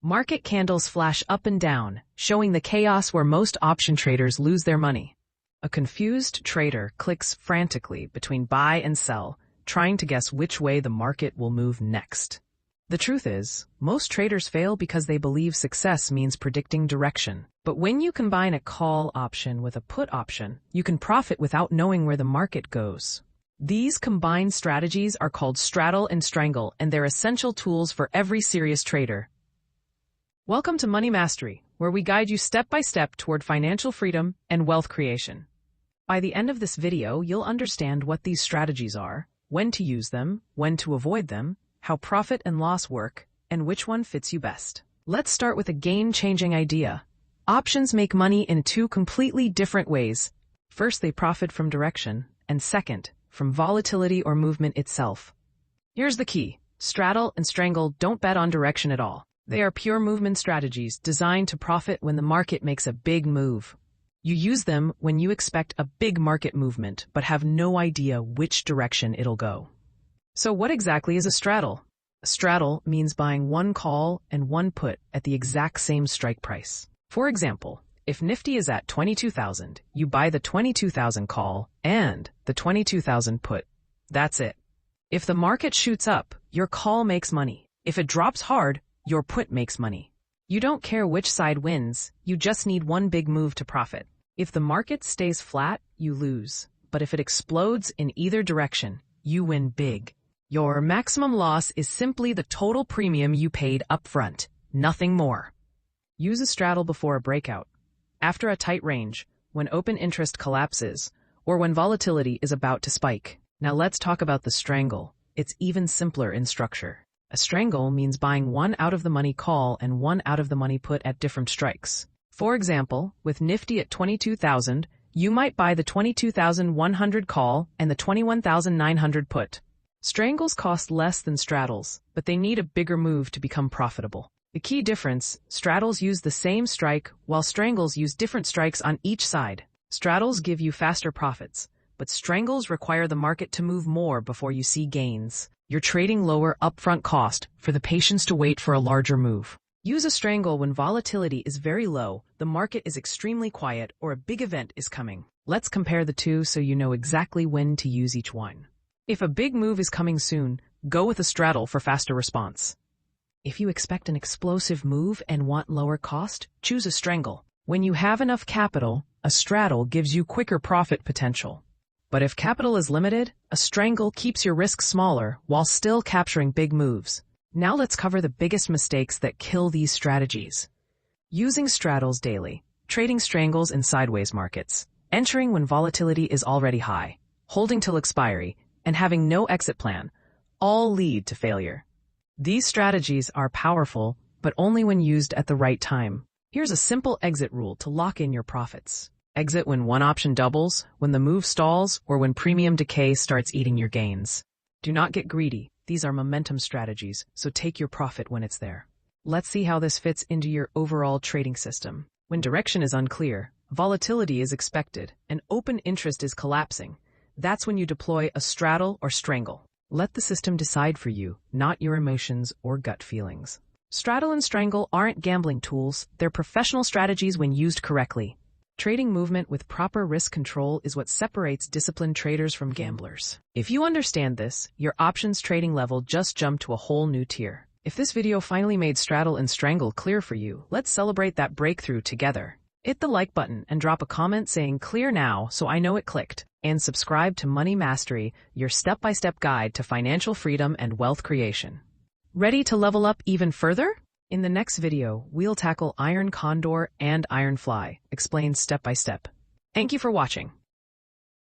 Market candles flash up and down, showing the chaos where most option traders lose their money. A confused trader clicks frantically between buy and sell, trying to guess which way the market will move next. The truth is, most traders fail because they believe success means predicting direction. But when you combine a call option with a put option, you can profit without knowing where the market goes. These combined strategies are called Straddle and Strangle, and they're essential tools for every serious trader. Welcome to Money Mastery, where we guide you step by step toward financial freedom and wealth creation. By the end of this video, you'll understand what these strategies are, when to use them, when to avoid them, how profit and loss work, and which one fits you best. Let's start with a game-changing idea. Options make money in two completely different ways. First, they profit from direction, and second, from volatility or movement itself. Here's the key. Straddle and Strangle don't bet on direction at all. They are pure movement strategies designed to profit when the market makes a big move. You use them when you expect a big market movement but have no idea which direction it'll go. So what exactly is a straddle? A straddle means buying one call and one put at the exact same strike price. For example, if Nifty is at 22,000, you buy the 22,000 call and the 22,000 put. That's it. If the market shoots up, your call makes money. If it drops hard, your put makes money. You don't care which side wins, you just need one big move to profit. If the market stays flat, you lose. But if it explodes in either direction, you win big. Your maximum loss is simply the total premium you paid upfront, nothing more. Use a straddle before a breakout, after a tight range, when open interest collapses, or when volatility is about to spike. Now let's talk about the strangle. It's even simpler in structure. A strangle means buying one out-of-the-money call and one out-of-the-money put at different strikes. For example, with Nifty at 22,000, you might buy the 22,100 call and the 21,900 put. Strangles cost less than straddles, but they need a bigger move to become profitable. The key difference, straddles use the same strike, while strangles use different strikes on each side. Straddles give you faster profits, but strangles require the market to move more before you see gains. You're trading lower upfront cost for the patience to wait for a larger move. Use a strangle when volatility is very low, the market is extremely quiet, or a big event is coming. Let's compare the two so you know exactly when to use each one. If a big move is coming soon, go with a straddle for faster response. If you expect an explosive move and want lower cost, choose a strangle. When you have enough capital, a straddle gives you quicker profit potential. But if capital is limited, a strangle keeps your risk smaller while still capturing big moves. Now let's cover the biggest mistakes that kill these strategies. Using straddles daily, trading strangles in sideways markets, entering when volatility is already high, holding till expiry, and having no exit plan, all lead to failure. These strategies are powerful, but only when used at the right time. Here's a simple exit rule to lock in your profits. Exit when one option doubles, when the move stalls, or when premium decay starts eating your gains. Do not get greedy. These are momentum strategies, so take your profit when it's there. Let's see how this fits into your overall trading system. When direction is unclear, volatility is expected, and open interest is collapsing, that's when you deploy a straddle or strangle. Let the system decide for you, not your emotions or gut feelings. Straddle and Strangle aren't gambling tools, they're professional strategies when used correctly. Trading movement with proper risk control is what separates disciplined traders from gamblers. If you understand this, your options trading level just jumped to a whole new tier. If this video finally made Straddle and Strangle clear for you, let's celebrate that breakthrough together. Hit the like button and drop a comment saying clear now so I know it clicked. And subscribe to Money Mastery, your step-by-step guide to financial freedom and wealth creation. Ready to level up even further? In the next video, we'll tackle Iron Condor and Iron Fly, explained step by step. Thank you for watching.